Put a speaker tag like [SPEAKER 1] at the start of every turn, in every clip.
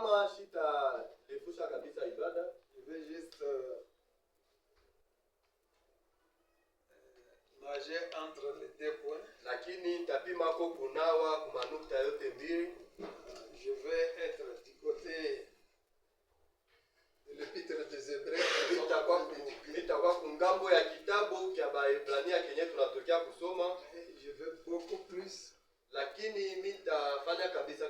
[SPEAKER 1] kama sitalefusha kabisa ibada,
[SPEAKER 2] je vais juste nager entre les deux points.
[SPEAKER 1] lakini nitapimako kunawa kumanukta yote mbili.
[SPEAKER 2] Je vais être du côté de l'épître des Hébreux.
[SPEAKER 1] Nitakuwa kungambo ya kitabu cha Waebrania kenye tunatokea kusoma.
[SPEAKER 2] Je vais beaucoup plus.
[SPEAKER 1] Lakini nitafanya kabisa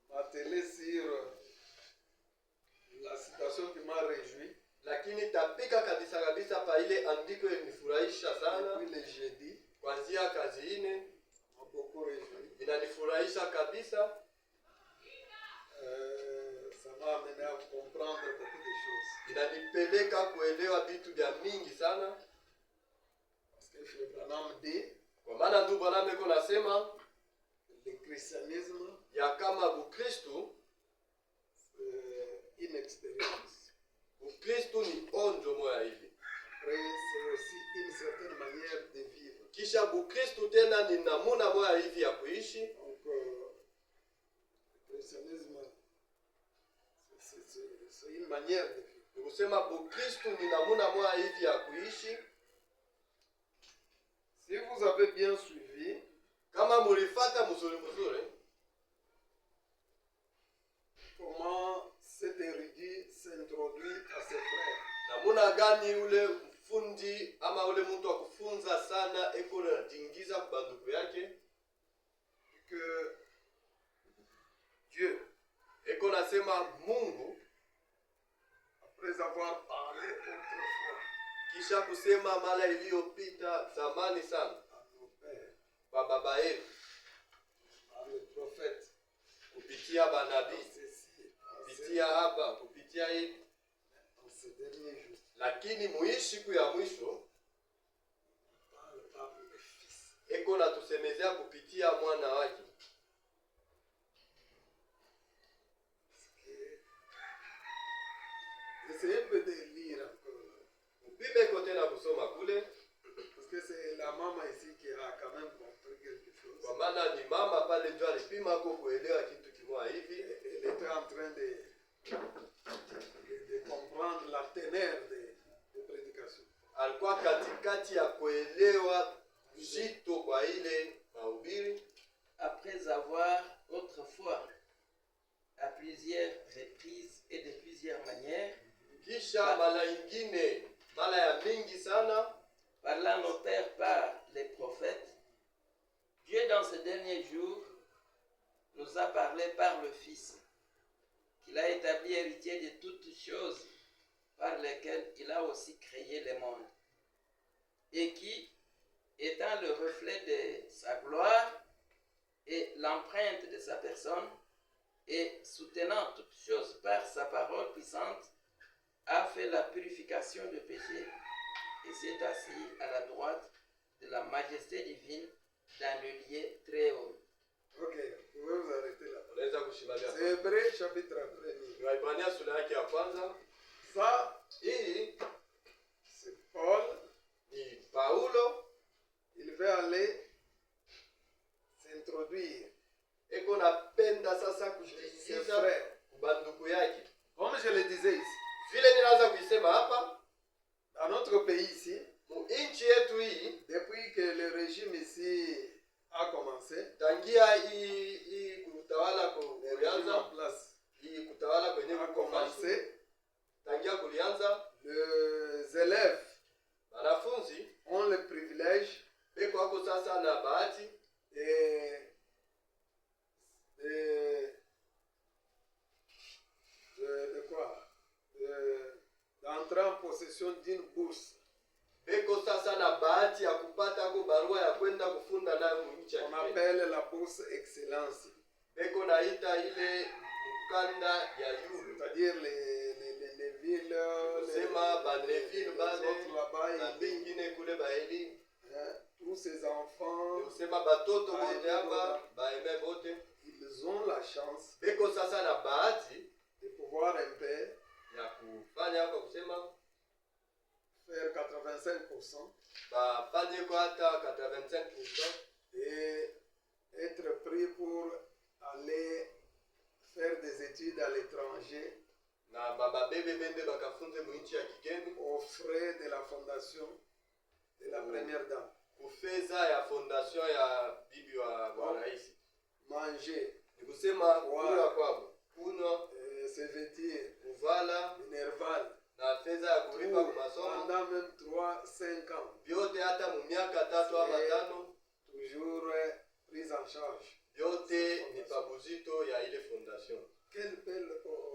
[SPEAKER 2] m'atteler sur la citation qui m'a réjoui.
[SPEAKER 1] Lakini tapika kabisa pa ile andiko ilinifurahisha sana.
[SPEAKER 2] Depuis le jeudi,
[SPEAKER 1] kuanzia kazi ine
[SPEAKER 2] m'a beaucoup réjoui.
[SPEAKER 1] Inanifurahisha kabisa.
[SPEAKER 2] Ça m'a amené à comprendre beaucoup de choses.
[SPEAKER 1] Inanipeleka kuelewa vitu vya mingi sana.
[SPEAKER 2] Parce que Frère Branham dit,
[SPEAKER 1] kwa maana ndugu Branham yuko nasema
[SPEAKER 2] le christianisme
[SPEAKER 1] ya kama Ukristo
[SPEAKER 2] une expérience.
[SPEAKER 1] Ukristo ni onjo moya hivi.
[SPEAKER 2] Après, c'est aussi une certaine manière de vivre.
[SPEAKER 1] Kisha Ukristo tena ni namuna moya hivi ya kuishi.
[SPEAKER 2] Donc, le christianisme, c'est une manière de vivre.
[SPEAKER 1] Kusema Ukristo ni namuna moya hivi ya kuishi.
[SPEAKER 2] Si vous avez bien suivi,
[SPEAKER 1] kama mulifata mzuri,
[SPEAKER 2] comment cet érudit s'introduit à ses frères.
[SPEAKER 1] Namuna gani ule mfundi ama ule mtu wa kufunza sana eko na jingiza kwa banduku yake,
[SPEAKER 2] que Dieu
[SPEAKER 1] eko nasema Mungu
[SPEAKER 2] après avoir parlé autrefois
[SPEAKER 1] kisha kusema mara iliyopita zamani sana
[SPEAKER 2] à nos pères,
[SPEAKER 1] kwa baba yetu
[SPEAKER 2] par le prophète,
[SPEAKER 1] kupitia banabii, kupitia hapa, kupitia hivi,
[SPEAKER 2] en ces derniers jours,
[SPEAKER 1] lakini siku ya mwisho
[SPEAKER 2] parle par le Fils.
[SPEAKER 1] eko na tusemezea kupitia mwana wake.
[SPEAKER 2] Essayez un peu de lire encore.
[SPEAKER 1] Upime kote na kusoma kule,
[SPEAKER 2] Parce que c'est la maman ici qui a quand même compris quelque chose.
[SPEAKER 1] kwa maana ni mama pale ndio alipima kwa kuelewa kitu kimoja hivi.
[SPEAKER 2] Elle était en train de comprendre la teneur de prédication.
[SPEAKER 1] Alikuwa katikati ya kuelewa zito kwa ile mahubiri.
[SPEAKER 3] Après avoir autrefois, à plusieurs reprises et de plusieurs manières,
[SPEAKER 1] Kisha mara ingine, mara ya mingi sana,
[SPEAKER 3] parlant nos pères par les prophètes, Dieu dans ces derniers jours nous a parlé par le Fils, qu'il a établi héritier de toutes choses par lesquelles il a aussi créé le monde, et qui, étant le reflet de sa gloire et l'empreinte de sa personne, et soutenant toutes choses par sa parole puissante, a fait la purification du péché et s'est assis à la droite de la majesté divine dans le lieu très haut.
[SPEAKER 2] Ok, vous pouvez vous arrêter là.
[SPEAKER 1] unaweza kushimamia.
[SPEAKER 2] C'est Hébreux chapitre 1er.
[SPEAKER 1] Waebrania sura yake ya kwanza.
[SPEAKER 2] Ça,
[SPEAKER 1] Hii
[SPEAKER 2] c'est Paul.
[SPEAKER 1] ni Paulo
[SPEAKER 2] Il veut aller s'introduire.
[SPEAKER 1] eko napenda sasa
[SPEAKER 2] Ses
[SPEAKER 1] kujiingiza
[SPEAKER 2] frères.
[SPEAKER 1] kubanduku yake.
[SPEAKER 2] Comme je le disais ici,
[SPEAKER 1] Vile ninaanza kuisema hapa,
[SPEAKER 2] dans notre pays ici,
[SPEAKER 1] mu nchi yetu hii,
[SPEAKER 2] depuis que le régime ici a commencé,
[SPEAKER 1] tangia hii kutawala
[SPEAKER 2] le régime en
[SPEAKER 1] kulianza,
[SPEAKER 2] place
[SPEAKER 1] hii kutawala kwenye
[SPEAKER 2] a
[SPEAKER 1] kuko
[SPEAKER 2] commencé,
[SPEAKER 1] tangia kulianza,
[SPEAKER 2] les élèves
[SPEAKER 1] wanafunzi
[SPEAKER 2] ont le privilège
[SPEAKER 1] beko wako sasa na bahati
[SPEAKER 2] de quoi? D'entrer en possession d'une bourse.
[SPEAKER 1] beko sasa na bahati ya kupata ko barua ya kwenda kufunda nayo nchi ya
[SPEAKER 2] On
[SPEAKER 1] kigeni.
[SPEAKER 2] appelle la bourse excellence.
[SPEAKER 1] Beko naita ile mkanda ya yulu,
[SPEAKER 2] C'est-à-dire les villes,
[SPEAKER 1] kusema baneville bale
[SPEAKER 2] autres là-bas,
[SPEAKER 1] na bingine kule baeli,
[SPEAKER 2] tous ces enfants,
[SPEAKER 1] kusema batoto bote hapa baeme bote
[SPEAKER 2] ils ont la chance
[SPEAKER 1] beko sasa na bahati
[SPEAKER 2] de pouvoir un peu
[SPEAKER 1] ya kufanya hapa, kusema
[SPEAKER 2] faire 85%
[SPEAKER 1] bafanye kwa hata 85%
[SPEAKER 2] et être pris pour aller
[SPEAKER 1] babebe bende bakafunze mu nchi ya kigeni
[SPEAKER 2] aux frais de la fondation de la première dame.
[SPEAKER 1] kufeza ya fondation ya bibi wa rais.
[SPEAKER 2] Manger,
[SPEAKER 1] Ni kusema kula kwabo, kunywa,
[SPEAKER 2] se vêtir,
[SPEAKER 1] kuvala
[SPEAKER 2] minerval,
[SPEAKER 1] na fedha ya kulipa kwa masomo,
[SPEAKER 2] pendant même 3-5 ans,
[SPEAKER 1] vyote hata mu miaka 3 ama 5,
[SPEAKER 2] toujours prise en charge.
[SPEAKER 1] vyote ni pabuzito ya ile fondation.
[SPEAKER 2] Quelle belle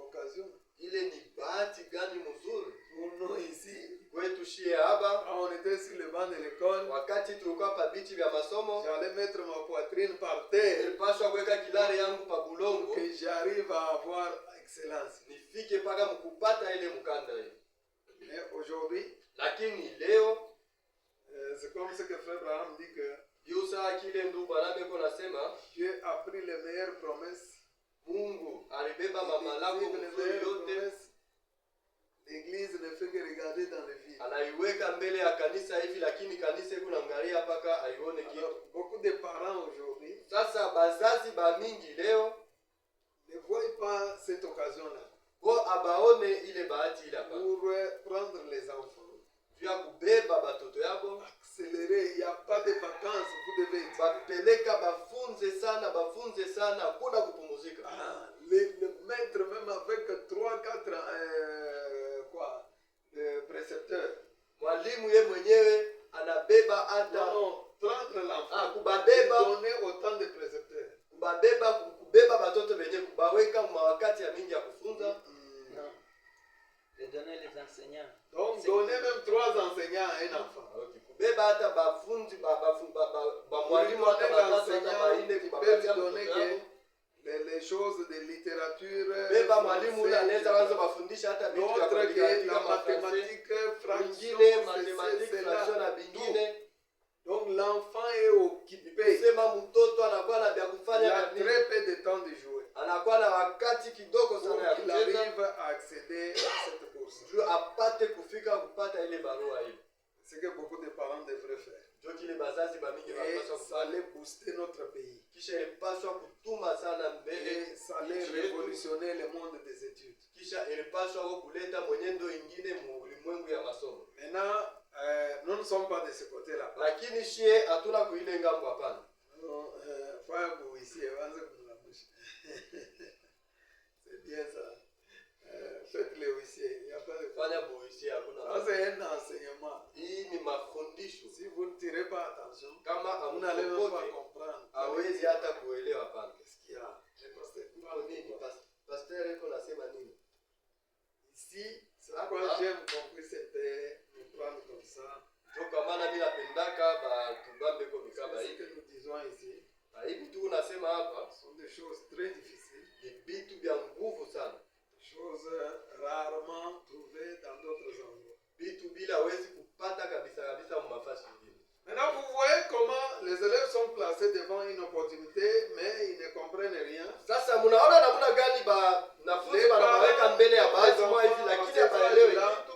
[SPEAKER 2] occasion
[SPEAKER 1] Ile ni bahati gani mzuri
[SPEAKER 2] pour nous ici.
[SPEAKER 1] kwetu shie hapa.
[SPEAKER 2] Quand on était sur le banc de l'école,
[SPEAKER 1] Wakati tulikuwa pa biti vya masomo,
[SPEAKER 2] j'allais mettre ma poitrine par terre
[SPEAKER 1] nilipaswa kuweka kilari yangu pa bulongo
[SPEAKER 2] que j'arrive à avoir excellence.
[SPEAKER 1] nifike paka mkupata ile mkanda hiyo.
[SPEAKER 2] Mais aujourd'hui,
[SPEAKER 1] Lakini leo
[SPEAKER 2] c'est comme ce que Frère Abraham dit que
[SPEAKER 1] yusa kile ndugu anabeko nasema
[SPEAKER 2] Dieu a pris les meilleures promesses.
[SPEAKER 1] Mungu alibeba mamalako
[SPEAKER 2] Il dit que les
[SPEAKER 1] mzuri
[SPEAKER 2] meilleures
[SPEAKER 1] yote,
[SPEAKER 2] promesses, l'Église ne fait que regarder dans le vide.
[SPEAKER 1] anaiweka mbele ya kanisa hivi, lakini kanisa iko naangalia paka aione
[SPEAKER 2] Alors,
[SPEAKER 1] kitu.
[SPEAKER 2] beaucoup de parents aujourd'hui
[SPEAKER 1] Sasa bazazi ba mingi leo
[SPEAKER 2] ne voient pas cette occasion-là
[SPEAKER 1] bo abaone ile bahati ile hapa
[SPEAKER 2] pour prendre les enfants,
[SPEAKER 1] juu ya kubeba batoto yabo
[SPEAKER 2] accélérer. Il n'y a pas de vacances, vous devez être.
[SPEAKER 1] bapeleka bafunze sana, hakuna kupumuzika.
[SPEAKER 2] Le maître, même avec 3-4 précepteurs,
[SPEAKER 1] Mwalimu ye mwenyewe anabeba hata
[SPEAKER 2] non, prendre l'enfant,
[SPEAKER 1] kubabeba
[SPEAKER 2] donner autant de précepteurs.
[SPEAKER 1] kubeba batoto benye kubaweka mawakati ya mingi ya kufunza.
[SPEAKER 3] De donner les enseignants.
[SPEAKER 2] Donc, donner même 3 enseignants à un enfant.
[SPEAKER 1] Kubeba hata bafunzi mwalimu hata batatu hata baine
[SPEAKER 2] qui
[SPEAKER 1] kubapatia
[SPEAKER 2] peuvent donner
[SPEAKER 1] mtoto yao.
[SPEAKER 2] les choses de littérature.
[SPEAKER 1] Beba mwalimu ule anaweza
[SPEAKER 2] français,
[SPEAKER 1] wanza bafundisha hata vitu vya
[SPEAKER 2] d'autres
[SPEAKER 1] kuandika
[SPEAKER 2] que la
[SPEAKER 1] kama Francais,
[SPEAKER 2] mathématique, fraction,
[SPEAKER 1] wengine mathématique,
[SPEAKER 2] c'est
[SPEAKER 1] fraction na
[SPEAKER 2] là.
[SPEAKER 1] vingine.
[SPEAKER 2] Donc, l'enfant est occupé.
[SPEAKER 1] Sema mtoto anakuwa na vya
[SPEAKER 2] Il
[SPEAKER 1] kufanya
[SPEAKER 2] a
[SPEAKER 1] na nini,
[SPEAKER 2] très peu de temps de jouer.
[SPEAKER 1] anakuwa na wakati kidogo
[SPEAKER 2] Pour
[SPEAKER 1] sana ya
[SPEAKER 2] qu'il
[SPEAKER 1] kucheza
[SPEAKER 2] arrive à accéder à cette course.
[SPEAKER 1] juu apate kufika kupata ile barua ile.
[SPEAKER 2] C'est ce que beaucoup de parents devraient faire.
[SPEAKER 1] Ndio kile bazazi ba mingi
[SPEAKER 2] Et
[SPEAKER 1] wanapaswa
[SPEAKER 2] ça
[SPEAKER 1] kufanya.
[SPEAKER 2] allait booster notre pays.
[SPEAKER 1] Kisha ilipaswa kutuma sana mbele,
[SPEAKER 2] Et ça allait
[SPEAKER 1] nchi yetu.
[SPEAKER 2] révolutionner le monde des études.
[SPEAKER 1] Kisha ilipaswa kuleta mwenendo ingine mu ulimwengu ya masomo.
[SPEAKER 2] Maintenant, nous ne sommes pas de ce côté-là.
[SPEAKER 1] Lakini shie hatuna kuile ngambo, hapana.
[SPEAKER 2] Faut ici, la bouche. C'est bien ça. Faites-le huissier. Il n'y a pas de
[SPEAKER 1] Fanya boisi hakuna.
[SPEAKER 2] Ça, c'est un enseignement.
[SPEAKER 1] Hii ni mafundisho.
[SPEAKER 2] Si vous ne tirez pas attention,
[SPEAKER 1] Kama
[SPEAKER 2] vous n'allez même pas
[SPEAKER 1] amsokote
[SPEAKER 2] comprendre.
[SPEAKER 1] hawezi hata kuelewa, hapana.
[SPEAKER 2] Qu'est-ce qu'il y a? Le pasteur
[SPEAKER 1] Kwa
[SPEAKER 2] parle
[SPEAKER 1] nini
[SPEAKER 2] de quoi?
[SPEAKER 1] pasteur iko nasema nini?
[SPEAKER 2] Ici, c'est pourquoi j'aime qu'on puisse nous prendre comme ça.
[SPEAKER 1] Ndio kwa maana mimi napendaka batubambe ko mikaba
[SPEAKER 2] Ce
[SPEAKER 1] hivi.
[SPEAKER 2] que nous disons ici
[SPEAKER 1] Hivi tu unasema hapa
[SPEAKER 2] sont des choses très difficiles,
[SPEAKER 1] ni vitu vya nguvu sana.
[SPEAKER 2] des choses rarement trouvées dans d'autres endroits.
[SPEAKER 1] Vitu bila hawezi kupata kabisa mu mafasi nyingine.
[SPEAKER 2] Maintenant, vous voyez comment les élèves sont placés devant une opportunité, mais ils ne comprennent rien.
[SPEAKER 1] Sasa mnaona namna gani nafunzi wanaweka mbele ya baadhi mwa hivi, lakini habaelewe kitu.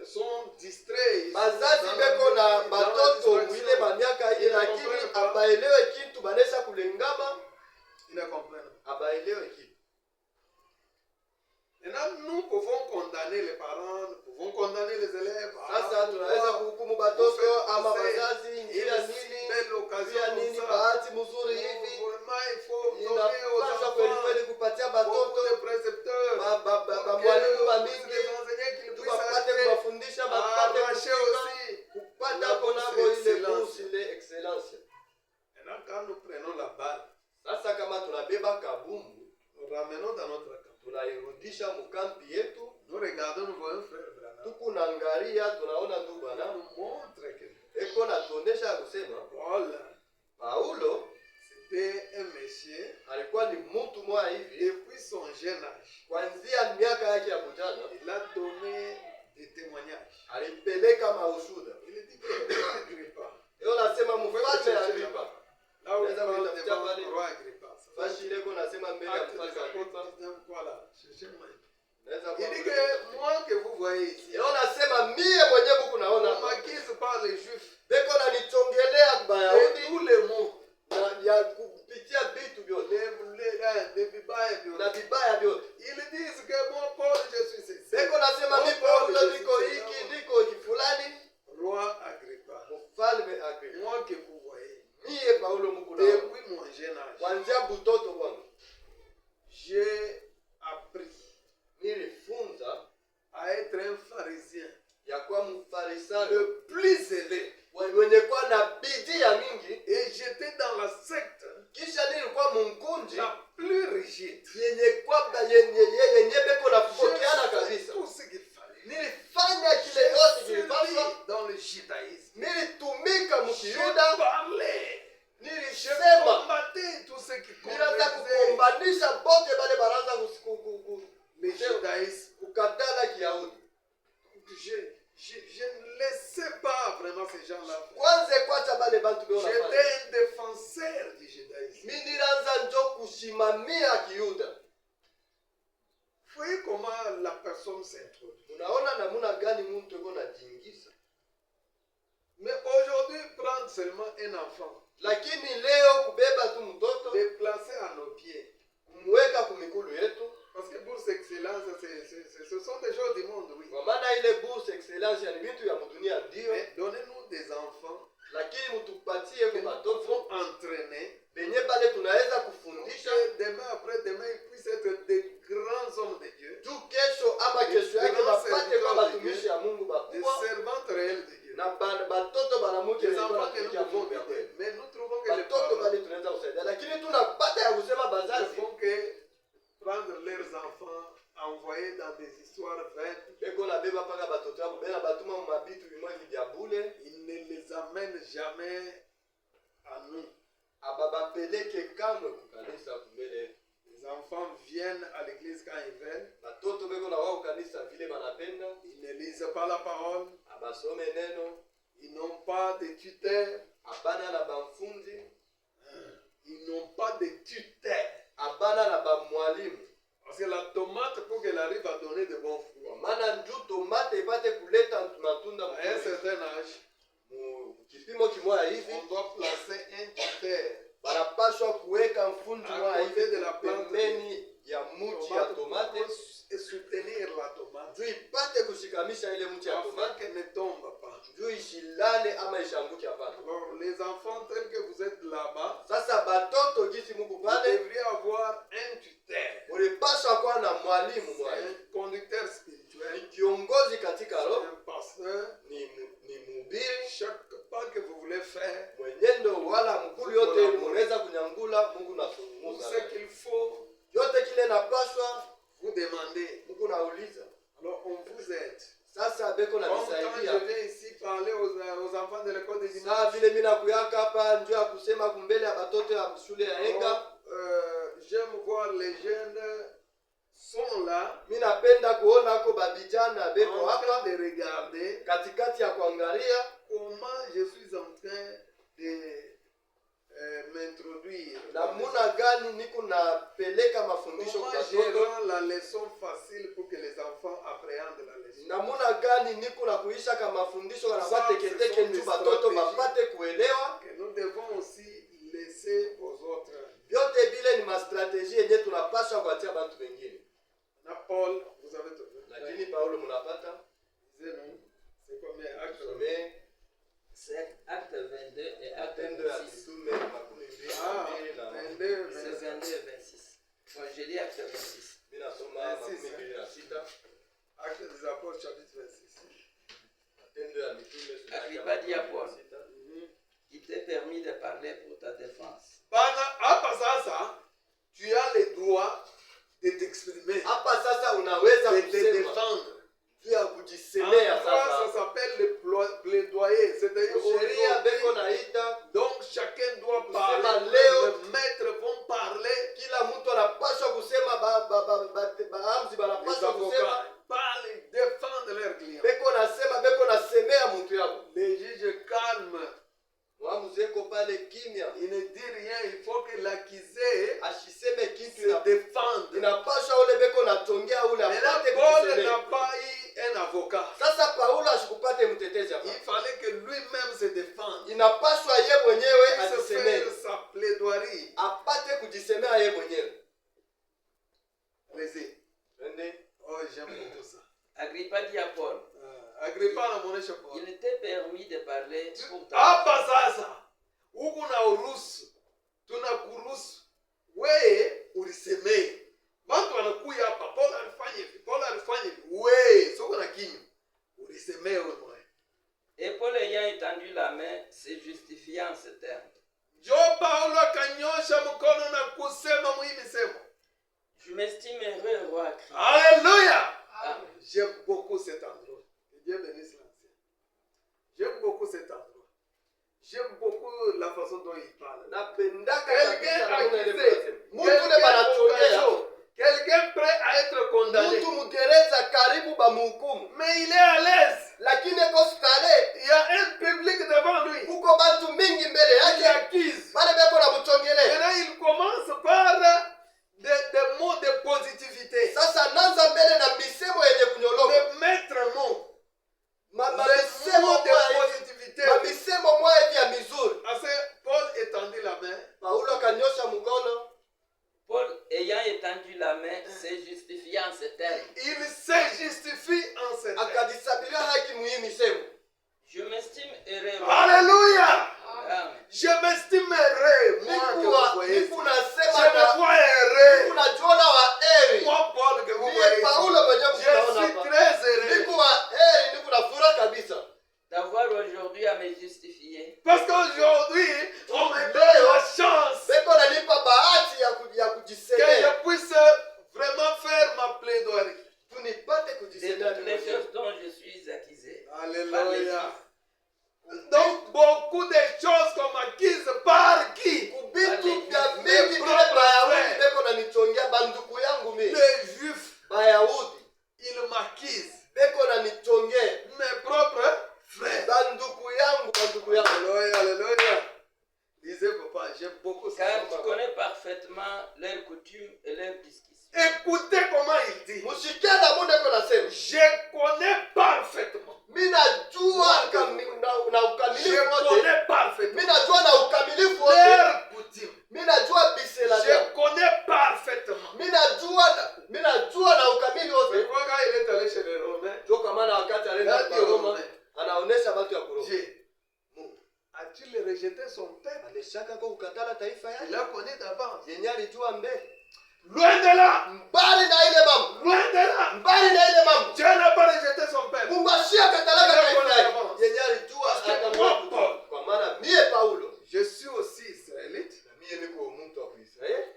[SPEAKER 2] Sont distraits.
[SPEAKER 1] Bazazi beko na batoto mwile mamiaka ile, lakini habaelewe kitu, banesha kulengama,
[SPEAKER 2] Ils ne comprennent pas.
[SPEAKER 1] habaelewe kitu.
[SPEAKER 2] Maintenant, nous pouvons condamner les parents, nous pouvons condamner les élèves.
[SPEAKER 1] Sasa tunaweza kuhukumu batoto ama bazazi njia nini, njia nini, bahati mzuri hivi inapaswa kweli kweli kupatia batoto mwalimu wa mingi tupapate kubafundisha bapate kupata konabo ile course ile excellence.
[SPEAKER 2] Quand nous prenons la balle,
[SPEAKER 1] Sasa kama tunabeba kabumbu
[SPEAKER 2] nous ramenons dans notre camp.
[SPEAKER 1] tunairudisha mukampi yetu,
[SPEAKER 2] Nous regardons, nous voyons frère Branham.
[SPEAKER 1] tukunaangalia tunaona ndugu
[SPEAKER 2] Ça
[SPEAKER 1] Branham
[SPEAKER 2] nous montre que
[SPEAKER 1] eko natuonesha kusema
[SPEAKER 2] Paul,
[SPEAKER 1] Paulo
[SPEAKER 2] c'était un monsieur,
[SPEAKER 1] alikuwa ni mtu mwa hivi
[SPEAKER 2] depuis son jeune âge,
[SPEAKER 1] kuanzia miaka yake ya ujana,
[SPEAKER 2] il a donné des témoignages.
[SPEAKER 1] alipeleka maushuda.
[SPEAKER 2] Il dit que Agrippa,
[SPEAKER 1] Leo nasema mfalme Agripa,
[SPEAKER 2] là où il
[SPEAKER 1] Naweza
[SPEAKER 2] parle
[SPEAKER 1] kuitafutia
[SPEAKER 2] devant
[SPEAKER 1] pale.
[SPEAKER 2] le roi Agrippa.
[SPEAKER 1] fashi ile iko nasema mbele ya
[SPEAKER 2] Acte des
[SPEAKER 1] mfalme Agripa.
[SPEAKER 2] apôtres 19, quoi là? Cherchez-moi.
[SPEAKER 1] Naweza
[SPEAKER 2] Il dit
[SPEAKER 1] kuwa-
[SPEAKER 2] que moi que vous voyez ici,
[SPEAKER 1] Leo nasema mie mwenyewe huku
[SPEAKER 2] on
[SPEAKER 1] naona
[SPEAKER 2] m'accuse par les juifs
[SPEAKER 1] beko na nichongelea
[SPEAKER 2] de
[SPEAKER 1] Bayahudi
[SPEAKER 2] tous les mots,
[SPEAKER 1] na ya kupitia vitu vyote
[SPEAKER 2] les vibaya
[SPEAKER 1] na vibaya vyote.
[SPEAKER 2] Ils disent que moi, Paul, je suis ceci. jeune âge,
[SPEAKER 1] kuanzia butoto kwangu
[SPEAKER 2] j'ai appris
[SPEAKER 1] nilifunza
[SPEAKER 2] à être un pharisien
[SPEAKER 1] ya kuwa mfarisayo
[SPEAKER 2] le plus zélé.
[SPEAKER 1] mwenye kuwa na bidii ya mingi,
[SPEAKER 2] Et j'étais dans la secte
[SPEAKER 1] kisha nilikuwa munkunji
[SPEAKER 2] la plus rigide.
[SPEAKER 1] yenye beko napokeana
[SPEAKER 2] J'ai fait
[SPEAKER 1] kabisa.
[SPEAKER 2] tout ce qu'il fallait.
[SPEAKER 1] Nilifanya kile
[SPEAKER 2] J'ai
[SPEAKER 1] yote
[SPEAKER 2] servi
[SPEAKER 1] kilipaswa,
[SPEAKER 2] dans le judaïsme.
[SPEAKER 1] nilitumika
[SPEAKER 2] J'ai
[SPEAKER 1] mukiyuda,
[SPEAKER 2] parlé. Je
[SPEAKER 1] nilisema,
[SPEAKER 2] combattais tout ce qui
[SPEAKER 1] nilianza
[SPEAKER 2] contredisait
[SPEAKER 1] kukombanisha bote bale baraza
[SPEAKER 2] le judaïsme.
[SPEAKER 1] kukatala Kiyahudi.
[SPEAKER 2] Je ne laissais pas vraiment ces gens-là.
[SPEAKER 1] Kwanza kwacha bale bantu beo
[SPEAKER 2] J'étais
[SPEAKER 1] nafanya.
[SPEAKER 2] un défenseur du judaïsme.
[SPEAKER 1] Mimi nilianza njo kusimamia Kiyuda.
[SPEAKER 2] Vous voyez comment la personne s'introduit.
[SPEAKER 1] Unaona namuna gani mtu yuko najiingiza.
[SPEAKER 2] Mais aujourd'hui, prendre seulement un enfant,
[SPEAKER 1] Lakini leo kubeba tu mtoto,
[SPEAKER 2] le placer à nos pieds,
[SPEAKER 1] kumweka kumikulu yetu,
[SPEAKER 2] parce que bourse excellence, ce sont des choses du monde, oui.
[SPEAKER 1] kwa maana ile bourse excellence ni vitu ya dunia ndio,
[SPEAKER 2] Mais donnez-nous des enfants
[SPEAKER 1] lakini mtupatie
[SPEAKER 2] que
[SPEAKER 1] kwa
[SPEAKER 2] nous
[SPEAKER 1] watoto
[SPEAKER 2] pouvons entraîner,
[SPEAKER 1] benye pale tunaweza
[SPEAKER 2] pour
[SPEAKER 1] kufundisha
[SPEAKER 2] que demain après demain, ils puissent être des grands hommes de Dieu,
[SPEAKER 1] juu kesho ama kesho yake wapate kwa watumishi ya Mungu
[SPEAKER 2] des
[SPEAKER 1] bakubwa
[SPEAKER 2] servantes réelles de Dieu.
[SPEAKER 1] na batoto banamuke
[SPEAKER 2] Des
[SPEAKER 1] wenye
[SPEAKER 2] enfants que nous
[SPEAKER 1] wanatumikia
[SPEAKER 2] pouvons
[SPEAKER 1] Mungu ya
[SPEAKER 2] aider.
[SPEAKER 1] kweli.
[SPEAKER 2] Mais nous trouvons que les
[SPEAKER 1] Batoto
[SPEAKER 2] parents
[SPEAKER 1] bali tunaweza kusaidia, lakini tunapata ya kusema
[SPEAKER 2] ne
[SPEAKER 1] bazazi
[SPEAKER 2] font que prendre leurs enfants, envoyer dans des histoires vaines.
[SPEAKER 1] beko na beba paka batoto yabo bena batuma mu mabitu bimwe vya bule,
[SPEAKER 2] Ils ne les amènent jamais à nous.
[SPEAKER 1] ababapeleke kamwe kukanisa kumbele.
[SPEAKER 2] Les enfants viennent à l'église quand ils veulent.
[SPEAKER 1] Batoto beko na wao kanisa vile banapenda,
[SPEAKER 2] Ils ne lisent pas la parole.
[SPEAKER 1] abasome neno,
[SPEAKER 2] Ils n'ont pas de tuteur.
[SPEAKER 1] abana na bamfunzi,
[SPEAKER 2] Ils n'ont pas de tuteur.
[SPEAKER 1] abana na bamwalimu.
[SPEAKER 2] Parce que la tomate, pour qu'elle arrive à donner de bons fruits,
[SPEAKER 1] Kwa maana njuu tomate ipate kuleta matunda
[SPEAKER 2] à un
[SPEAKER 1] mzuri,
[SPEAKER 2] certain âge,
[SPEAKER 1] kipimo kimoya hivi
[SPEAKER 2] on doit placer un tuteur
[SPEAKER 1] banapaswa kuweka mfundi
[SPEAKER 2] à
[SPEAKER 1] moya
[SPEAKER 2] côté
[SPEAKER 1] hivi
[SPEAKER 2] de la plante
[SPEAKER 1] pembeni ya mti ya tomate
[SPEAKER 2] et soutenir la tomate
[SPEAKER 1] juu ipate kushikamisha ile mti ya
[SPEAKER 2] afin
[SPEAKER 1] tomate
[SPEAKER 2] qu'elle ne tombe pas.
[SPEAKER 1] juu ishilale ama ishanguke hapana.
[SPEAKER 2] Alors, les enfants tels que vous êtes là-bas,
[SPEAKER 1] Sasa batoto gisi muko
[SPEAKER 2] vous
[SPEAKER 1] pale
[SPEAKER 2] devriez avoir un tuteur,
[SPEAKER 1] mulipaswa kuwa na mwalimu moya,
[SPEAKER 2] un conducteur
[SPEAKER 1] ni
[SPEAKER 2] spirituel,
[SPEAKER 1] kiongozi katika roho,
[SPEAKER 2] un pasteur.
[SPEAKER 1] ni mhubiri
[SPEAKER 2] Chaque pas que vous voulez faire,
[SPEAKER 1] mwenyendo wala mkulu yote munaweza kunyangula Mungu na
[SPEAKER 2] tout
[SPEAKER 1] kuzungumza
[SPEAKER 2] ce qu'il faut,
[SPEAKER 1] yote kile napaswa
[SPEAKER 2] vous demandez.
[SPEAKER 1] Mungu nauliza.
[SPEAKER 2] Alors, on vous aide.
[SPEAKER 1] Sasa beko na
[SPEAKER 2] Comme quand
[SPEAKER 1] nisaidia
[SPEAKER 2] je viens ici parler aux enfants de l'école de
[SPEAKER 1] saa
[SPEAKER 2] dimanche,
[SPEAKER 1] vile mimi nakuyaka hapa njoo ya kusema kumbele ya batoto ya shule ya Enga.
[SPEAKER 2] alors, j'aime voir les jeunes sont là
[SPEAKER 1] Mimi napenda kuona ko babijana beko
[SPEAKER 2] en train
[SPEAKER 1] hapa
[SPEAKER 2] de regarder
[SPEAKER 1] katikati ya kuangalia
[SPEAKER 2] comment je suis en train de m'introduire.
[SPEAKER 1] namuna gani niko napeleka mafundisho kwa
[SPEAKER 2] Comment je
[SPEAKER 1] watoto,
[SPEAKER 2] rends la leçon facile pour que les enfants appréhendent la leçon.
[SPEAKER 1] namuna gani niko na kuisha kama mafundisho kana
[SPEAKER 2] Ça,
[SPEAKER 1] bateketeke
[SPEAKER 2] ce sont
[SPEAKER 1] nju
[SPEAKER 2] des
[SPEAKER 1] batoto
[SPEAKER 2] stratégies.
[SPEAKER 1] bapate kuelewa.
[SPEAKER 2] Que nous devons aussi laisser aux autres.
[SPEAKER 1] Vyote vile ni mastrategie yenye tunapaswa kuatia bantu wengine,
[SPEAKER 2] Na Paul, vous avez trouvé.
[SPEAKER 1] lakini Paulo munapata
[SPEAKER 2] Disez-nous, c'est combien acte?
[SPEAKER 1] tusomee
[SPEAKER 3] C'est acte 22 et acte
[SPEAKER 1] Matendo ya
[SPEAKER 3] 26.
[SPEAKER 1] Mitume 22
[SPEAKER 2] Ah,
[SPEAKER 1] na
[SPEAKER 2] 22,
[SPEAKER 3] C'est
[SPEAKER 2] 25.
[SPEAKER 3] 22 et 26. Bon, je lis acte 26.
[SPEAKER 1] mimi nasoma 26
[SPEAKER 2] Acte des Apôtres, chapitre 26.
[SPEAKER 1] Matendo ya Mitume sura ya
[SPEAKER 3] Agrippa dit à Paul,
[SPEAKER 1] 26.
[SPEAKER 3] il t'est permis de parler pour ta défense.
[SPEAKER 2] Bana, hapa sasa, tu as le droit de t'exprimer,
[SPEAKER 1] Hapa sasa unaweza
[SPEAKER 2] de te
[SPEAKER 1] kusema
[SPEAKER 2] défendre.
[SPEAKER 1] juu ya
[SPEAKER 2] En
[SPEAKER 1] kujisemea.
[SPEAKER 2] droit, ça
[SPEAKER 1] Sasa
[SPEAKER 2] s'appelle le plaidoyer. C'est-à-dire
[SPEAKER 1] sheria beko
[SPEAKER 2] aujourd'hui,
[SPEAKER 1] naita
[SPEAKER 2] donc chacun doit
[SPEAKER 1] Kusema
[SPEAKER 2] parler.
[SPEAKER 1] leo.
[SPEAKER 2] Les maîtres vont parler.
[SPEAKER 1] kila mtu anapaswa kusema, baamzi
[SPEAKER 2] Les
[SPEAKER 1] banapaswa
[SPEAKER 2] avocats
[SPEAKER 1] kusema,
[SPEAKER 2] parlent, défendent leurs clients.
[SPEAKER 1] beko nasema, beko nasemea mtu yako.
[SPEAKER 2] Les juges calmes,
[SPEAKER 1] Mwamuzi eko pale kimya,
[SPEAKER 2] il ne dit rien. Il faut que l'accusé
[SPEAKER 1] ashiseme kitu
[SPEAKER 2] se défende.
[SPEAKER 1] inapaswa ule beko natongea ule
[SPEAKER 2] Mais là,
[SPEAKER 1] apate
[SPEAKER 2] Paul
[SPEAKER 1] kujisemea.
[SPEAKER 2] n'a pas eu un avocat.
[SPEAKER 1] Sasa Paulo asikupate mtetezi hapa,
[SPEAKER 2] Il fallait que lui-même se défende.
[SPEAKER 1] inapaswa ye mwenyewe
[SPEAKER 2] Il se
[SPEAKER 1] ajisemee,
[SPEAKER 2] fait sa plaidoirie.
[SPEAKER 1] apate kujisemea ye mwenyewe.
[SPEAKER 2] Allez-y.
[SPEAKER 1] Twende.
[SPEAKER 2] Oh, j'aime beaucoup ça.
[SPEAKER 3] Agrippa dit à Paul,
[SPEAKER 2] Agrippa na mwonyesha Paul.
[SPEAKER 3] il t'est permis de parler pour ta
[SPEAKER 2] Hapa sasa huku na uruhusu, tunakuruhusu
[SPEAKER 1] Paulo akanyosha mkono.
[SPEAKER 3] Paul, ayant étendu la main, s'est justifié en ces termes.
[SPEAKER 2] Il se justifie en ces termes.
[SPEAKER 1] Akajisabilia haki muhimu sema.
[SPEAKER 3] Je m'estime heureux.
[SPEAKER 2] Alléluia.
[SPEAKER 3] Amen.
[SPEAKER 2] Je m'estime heureux. Moi que vous voyez.
[SPEAKER 1] Niku
[SPEAKER 2] Je
[SPEAKER 1] nasema
[SPEAKER 2] me vois heureux.
[SPEAKER 1] niku najiona wa heri.
[SPEAKER 2] Moi Paul que vous
[SPEAKER 1] Niye
[SPEAKER 2] voyez.
[SPEAKER 1] Paulo mwenyewe
[SPEAKER 2] Je
[SPEAKER 1] mnaona
[SPEAKER 2] suis
[SPEAKER 1] hapa.
[SPEAKER 2] très heureux.
[SPEAKER 1] Niku wa heri, niku na furaha kabisa.
[SPEAKER 3] D'avoir aujourd'hui à me justifier.
[SPEAKER 2] Parce qu'aujourd'hui, on me donne la chance
[SPEAKER 1] Beko nanipa bahati ya
[SPEAKER 2] que je
[SPEAKER 1] kujisemea.
[SPEAKER 2] puisse vraiment faire ma plaidoirie.
[SPEAKER 1] Tunipate
[SPEAKER 3] De
[SPEAKER 1] kujisemea.
[SPEAKER 3] toutes les choses dont je suis accusé.
[SPEAKER 2] Alléluia. Donc, beaucoup de choses qu'on m'accuse par qui?
[SPEAKER 1] Kubitu vya mingi vile Bayahudi beko nanichongea banduku yangu mimi.
[SPEAKER 2] Les Juifs,
[SPEAKER 1] Bayahudi
[SPEAKER 2] ils m'accusent.
[SPEAKER 1] beko nanichongea.
[SPEAKER 2] Mes propres frères.
[SPEAKER 1] Banduku yangu.
[SPEAKER 2] Alléluia, alléluia. Lisez, papa, j'aime beaucoup ça.
[SPEAKER 3] Car tu connais parfaitement leurs coutumes et leurs discussions.
[SPEAKER 2] Écoutez comment il dit.
[SPEAKER 1] Musikia na munde ko nasema.
[SPEAKER 2] Je connais parfaitement.
[SPEAKER 1] Mimi najua na
[SPEAKER 2] Je
[SPEAKER 1] ukamilifu wote.
[SPEAKER 2] connais parfaitement.
[SPEAKER 1] Mimi najua na ukamilifu wote.
[SPEAKER 2] Leurs coutumes.
[SPEAKER 1] Mimi najua bisela
[SPEAKER 2] Je
[SPEAKER 1] yao.
[SPEAKER 2] connais parfaitement.
[SPEAKER 1] Mimi najua na ukamili
[SPEAKER 2] C'est
[SPEAKER 1] wote.
[SPEAKER 2] pourquoi quand il est allé chez les Romains,
[SPEAKER 1] Ndio kwa maana wakati alienda kwa Roma anaonesha watu ya Roma.
[SPEAKER 2] Dieu a-t-il rejeté son peuple?
[SPEAKER 1] Alishaka kwa kukatala taifa
[SPEAKER 2] Il
[SPEAKER 1] yake.
[SPEAKER 2] l'a connu d'avance.
[SPEAKER 1] Yenye alijua mbele.
[SPEAKER 2] Loin de là.
[SPEAKER 1] Mbali na ile mambo.
[SPEAKER 2] Loin de là.
[SPEAKER 1] Mbali na ile mambo.
[SPEAKER 2] Dieu n'a pas rejeté son peuple.
[SPEAKER 1] Mungu ashia katalaka taifa yake. Yenye alijua
[SPEAKER 2] Parce que
[SPEAKER 1] akamwona.
[SPEAKER 2] moi, Paul,
[SPEAKER 1] Kwa maana mie Paulo,
[SPEAKER 2] je suis aussi israélite.
[SPEAKER 1] na mie niko mtu wa Israeli.